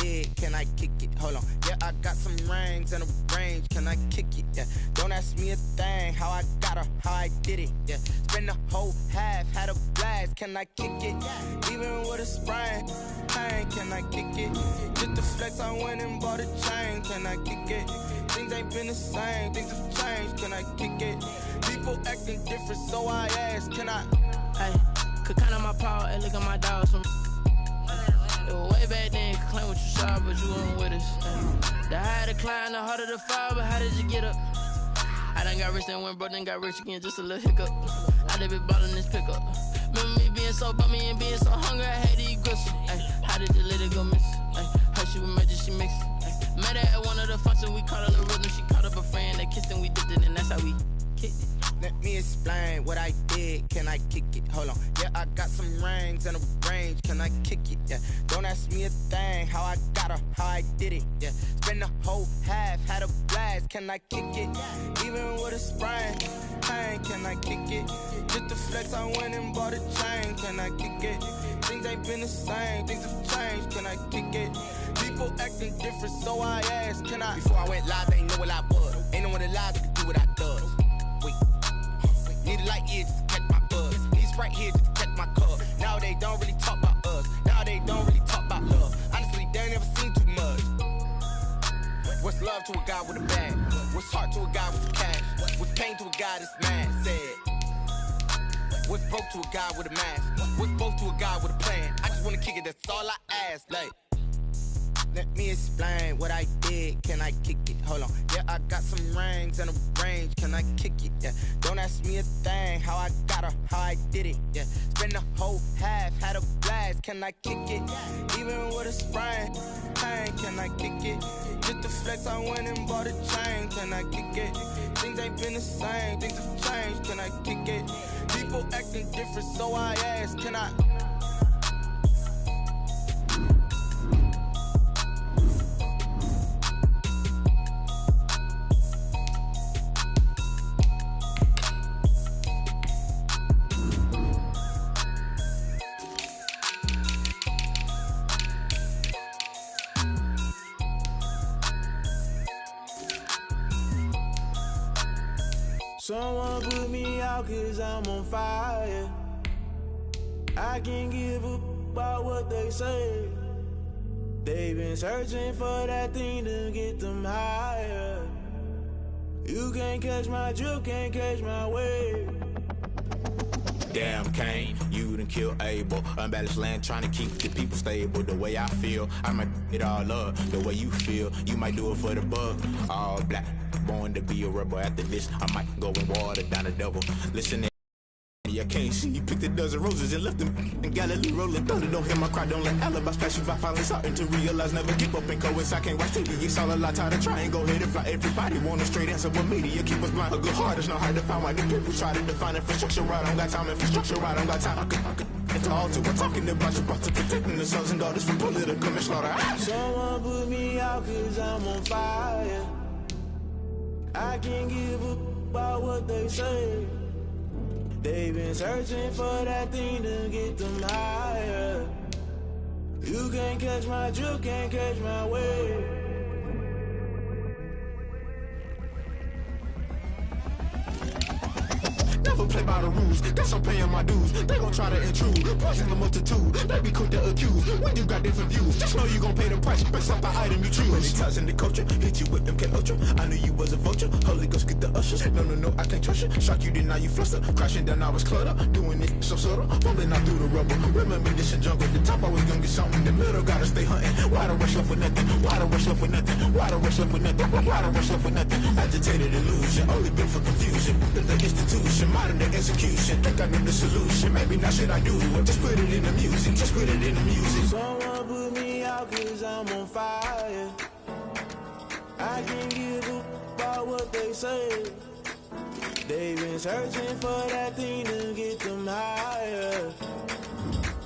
did, can I kick it? Hold on, yeah, I got some rings and a range, can I kick it? Yeah, don't ask me a thing, how I got her, how I did it. Yeah, spend the whole half, had a blast, can I kick it? Even with a sprain, pain, can I kick it? Just the flex, I went and bought a chain, can I kick it? Things ain't been the same, things have changed, can I kick it? People acting different, so I ask, can I? Hey, could count on my power and look at my dogs from. It was way back then, could claim what you saw, but you weren't with us. Hey. The higher the climb, the harder the fall, but how did you get up? I done got rich and went broke, then got rich again, just a little hiccup. I done been ballin' this pickup. Remember me being so bummy and being so hungry, I had to eat gristle. Ay, how did the lady go miss? Ay, her she was magic, she mixed. Ay, met her at one of the functions, we caught her the rhythm, she caught up a friend, they kissed and we dipped it, and that's how we kicked it. Let me explain what I did, can I kick it? Hold on, yeah, I got some rings and a range, can I kick it? Yeah, don't ask me a thing, how I got her, how I did it. Yeah, spend the whole half, had a blast, can I kick it? Even with a sprain, pain, can I kick it? Just the flex, I went and bought a chain, can I kick it? Things ain't been the same, things have changed, can I kick it? People acting different, so I ask, can I? Before I went live, they ain't know what I was. Ain't no one alive that could do what I does. Wait. Need a light here just to catch my buzz. Need Sprite here just to catch my cup. Now they don't really talk about us. Now they don't really talk about love. Honestly, they ain't never seen too much. What's love to a guy with a bag? What's heart to a guy with cash? What's pain to a guy that's mad? Said. What's broke to a guy with a mask? What's both to a guy with a plan? I just wanna kick it, that's all I ask. Like, let me explain what I did, can I kick it? Hold on, yeah, I got some rings and a range, can I kick it? Yeah, don't ask me a thing, how I got her, how I did it. Yeah, spend the whole half, had a blast, can I kick it? Even with a sprain, pain, can I kick it? Just the flex, I went and bought a chain, can I kick it? Things ain't been the same, things have changed, can I kick it? People acting different, so I ask, can I? Someone put me out cause I'm on fire. I can't give up about what they say. They've been searching for that thing to get them higher. You can't catch my drift, can't catch my wave. Damn Kane, you done killed Abel. Unbalanced land trying to keep the people stable. The way I feel, I might it all up. The way you feel, you might do it for the bug. All black, born to be a rebel. After this, I might go and water down the devil. Listen, I can't see. You picked a dozen roses and left them in Galilee rolling thunder. Don't hear my cry, don't let alibis pass you by. Finally starting to realize, never give up and coincide. Can't watch TV, it's all a lot. Tired of trying, go ahead and fly. Everybody want a straight answer, but media keep us blind. A good heart is not hard to find. Why the people try to define infrastructure right? I don't got time, infrastructure right, I don't got time. I could it's all to we're talking about you, about to protecting the sons and daughters from political manslaughter. Someone put me out cause I'm on fire. I can't give up about what they say. They've been searching for that thing to get them higher. You can't catch my drift, can't catch my wave. Never play by the rules, guess I'm paying my dues. They gon' try to intrude, poison the multitude. They be quick to accuse, when you got different views. Just know you gon' pay the price, based off the item you choose. When they touching the culture, hit you with them K-Ultra. I knew you was a vulture, Holy Ghost get the ushers. No, I can't trust you. Shock you, then now you fluster. Crashing down, I was cluttered. Doing it so subtle, falling out through the rubble. Remember this a jungle, the top always gonna get something. In the middle, gotta stay hunting. Why the rush left with nothing? Why the rush left with nothing? Why the rush left with nothing? Why the rush left with nothing? Agitated illusion, only built for confusion. The institution, modern day execution. Think I know the solution. Maybe not should I do it? Just put it in the music. Just put it in the music. Someone put me out cause I'm on fire. I can't give up about what they say. They've been searching for that thing to get them higher.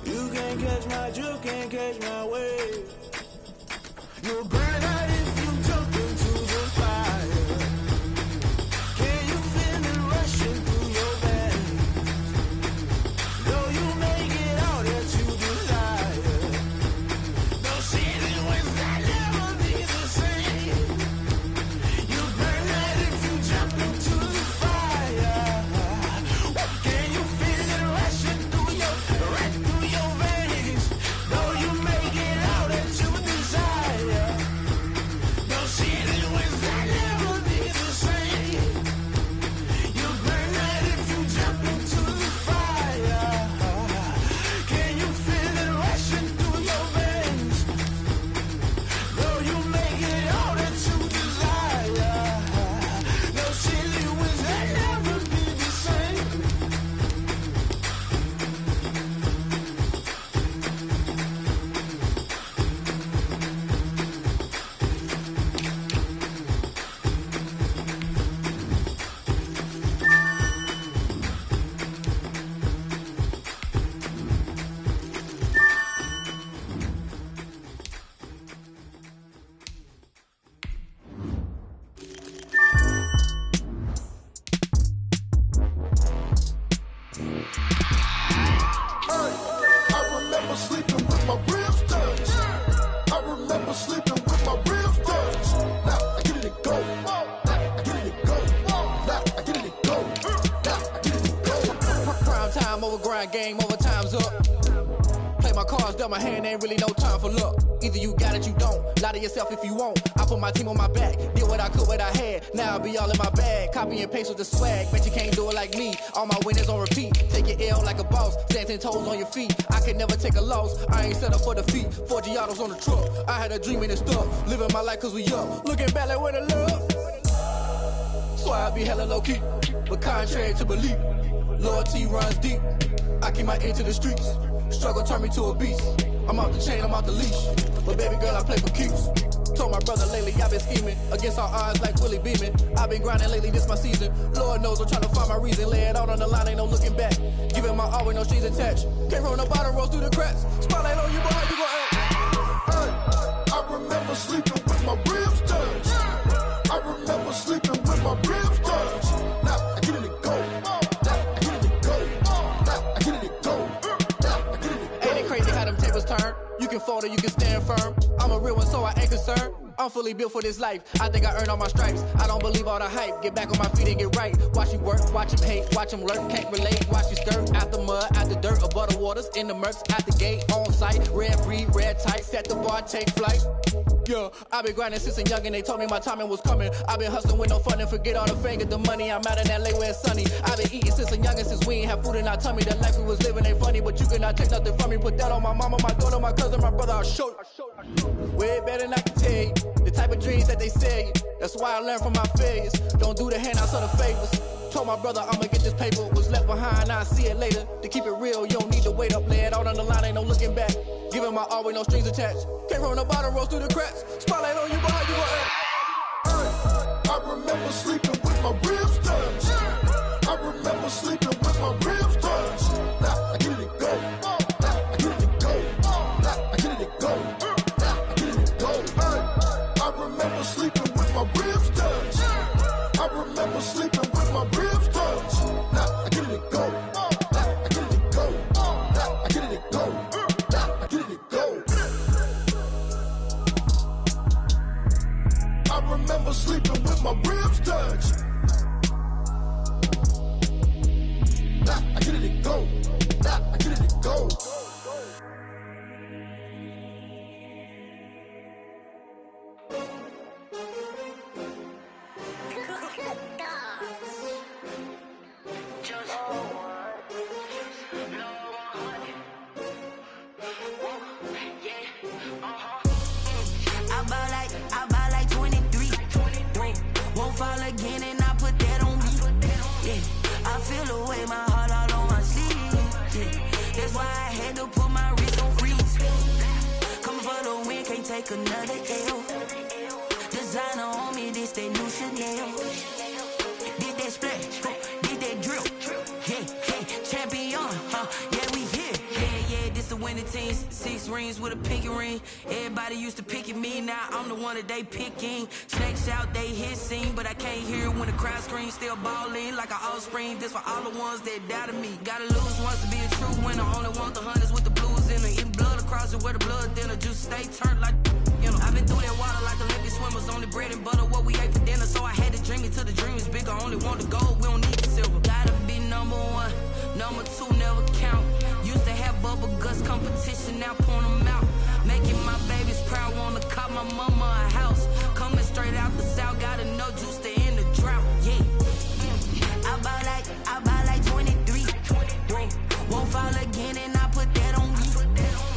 You can't catch my drift, can't catch my wave. You'll burn out if you jump into the fire. Can you feel it rushing through your veins? Though you make it all that you desire. No season was that. mind game, overtime's up. Play my cards, dealt my hand, ain't really no time for luck. Either you got it, you don't. Lie to yourself if you won't. I put my team on my back, did what I could, what I had. Now I'll be all in my bag, copy and paste with the swag. Bet you can't do it like me, all my winners on repeat. Take your L like a boss, stand 10 toes on your feet. I can never take a loss, I ain't set up for defeat. 4 Giottos on the truck, I had a dream and it's stuck. Living my life cause we up, looking back like where the love. So I be hella low key, but contrary to belief, loyalty runs deep. I keep my ear to the streets, struggle turn me to a beast. I'm off the chain, I'm off the leash, but baby girl I play for keeps. Told my brother lately I've been scheming, against all odds like Willie Beeman. I've been grinding lately, this my season. Lord knows I'm trying to find my reason. Lay it out on the line, ain't no looking back. Giving my all with no strings attached. Came from the bottom, rose through the cracks. Spotlight on you, boy, how you gon' act? Hey, I remember sleeping with my ribs touched. I remember sleeping with my ribs touched. Now I get it to go. Now I get it to go. Now I get it to go. Now I get it to go. Ain't it crazy how them tables turn? You can fold or you can stand firm. I'm a real one, so I ain't concerned. I'm fully built for this life. I think I earned all my stripes. I don't believe all the hype. Get back on my feet and get right. Watch you work, watch him hate, watch him lurk. Can't relate, watch you skirt. Out the mud, out the dirt, above the waters, in the murks, at the gate, on site. Red breed, red tight, set the bar, take flight. Yeah, I've been grinding since a youngin'. They told me my timing was coming. I've been hustling with no fun and forget all the fame, get the money. I'm out in LA where it's sunny. I've been eating since a youngin', since we ain't have food in our tummy. The life we was living ain't funny, but you cannot take nothing from me. Put that on my mama, my daughter, my cousin, my brother. I'll show you. Way better than I can tell you. The type of dreams that they sell you. That's why I learned from my failures. Don't do the handouts or the favors. Told my brother I'ma get this paper. Was left behind, I'll see it later. To keep it real, you don't need to wait up. Lay it out on the line, ain't no looking back. Giving my all with no strings attached. Came from the bottom, rose through the cracks. Spotlight on you, boy, how you gon' act? Hey, I remember sleeping with my ribs touched. I remember sleeping with my ribs touched. Now I get it to go. Now I get it to go. Now I get it to go. Now I get it to go. Hey, I remember sleeping with my ribs touched. I remember sleeping with my ribs touched. Now I get it to go. Now I get it to go. Now I get it to go. Now I get it to go. I remember sleeping with my ribs touched. Now I get it to go. Now I get it to go. I buy like 23. Won't fall again and I put that on me. Yeah, I feel the way, my heart all on my sleeve. Yeah, that's why I had to put my wrist on freeze. Coming for the win, can't take another L. Designer on me, this that new Chanel. Did that splash, did that drill. Yeah, champion, yeah, we here. Yeah, this the winning team. 6 rings with a pinky ring. Everybody used to pick at me, now I'm the one that they picking. Snakes out, they hissing, but I can't hear when the crowd screams. Still balling like an offspring. This for all the ones that doubted me. Gotta lose once to be a true winner. Only want the hunters with the blues in it. Eating blood across it where the blood thinner. Juice stay turned like, you know. I've been through that water like Olympic swimmers. Only bread and butter, what we ate for dinner. So I had to dream it till the dream is bigger. Only want the gold, we don't need the silver. Gotta be number 1, number 2 never count. Used to have bubble guts competition, now point them out. Making my babies proud, wanna cop my mama a house. Coming straight out the south, gotta know juice to end the drought. Yeah, I buy like 23. Won't fall again and I put that on me.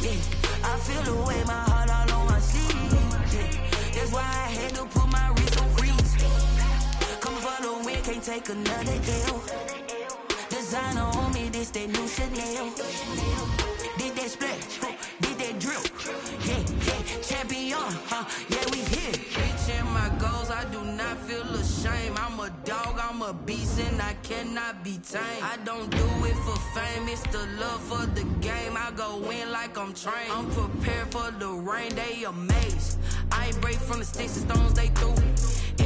Yeah, I feel the way, my heart all on my sleeve. Yeah, that's why I had to put my wrist on freeze. Coming for the win, can't take another L. Designer on me, this that new Chanel. Did that splash, did that drill. Yeah, champion, yeah, we here. Reaching my goals, I do not feel ashamed. I'm a dog, I'm a beast, and I cannot be tamed. I don't do it for fame, it's the love for the game. I go in like I'm trained. I'm prepared for the rain, they amazed. I ain't break from the sticks and stones they threw.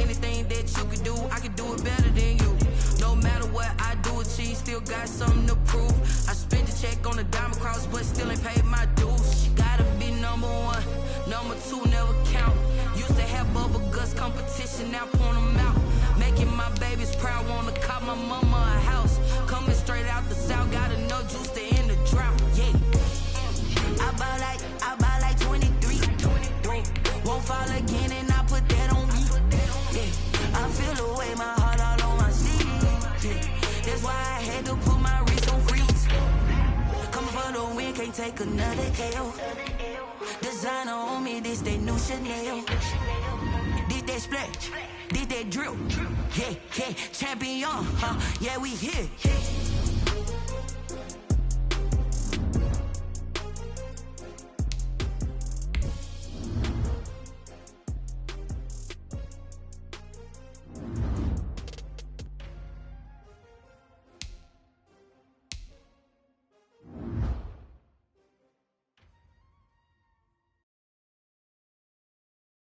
Anything that you can do, I can do it better than you. No matter what I do achieve, still got something to prove. I spent the check on the diamond cross, but still ain't paid my dues. Gotta be number 1, number 2 never count. Used to have bubble guts competition, now point them out. Making my babies proud, wanna cop my mama a house. Coming straight out the south, gotta know juice to end Won't fall again and I put that on me. Yeah, I feel the way, my heart all on my sleeve. Yeah, that's why I had to put my wrist on freeze. Coming for the win, can't take another L. Designer on me, this they new Chanel. This that splash, this that drill. Yeah, champion, yeah, we here.